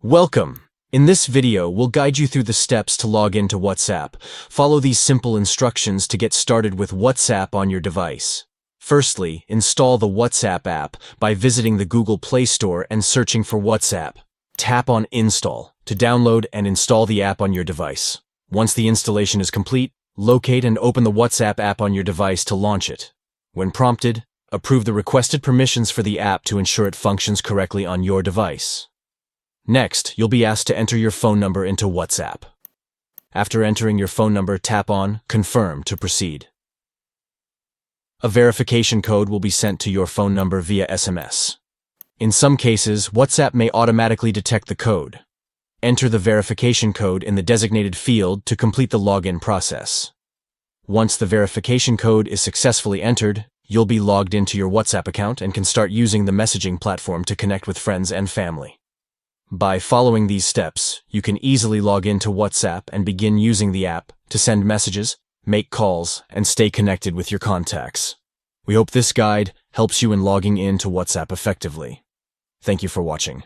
Welcome! In this video, we'll guide you through the steps to log into WhatsApp. Follow these simple instructions to get started with WhatsApp on your device. Firstly, install the WhatsApp app by visiting the Google Play Store and searching for WhatsApp. Tap on Install to download and install the app on your device. Once the installation is complete, locate and open the WhatsApp app on your device to launch it. When prompted, approve the requested permissions for the app to ensure it functions correctly on your device. Next, you'll be asked to enter your phone number into WhatsApp. After entering your phone number, tap on Confirm to proceed. A verification code will be sent to your phone number via SMS. In some cases, WhatsApp may automatically detect the code. Enter the verification code in the designated field to complete the login process. Once the verification code is successfully entered, you'll be logged into your WhatsApp account and can start using the messaging platform to connect with friends and family. By following these steps, you can easily log into WhatsApp and begin using the app to send messages, make calls, and stay connected with your contacts. We hope this guide helps you in logging in to WhatsApp effectively. Thank you for watching.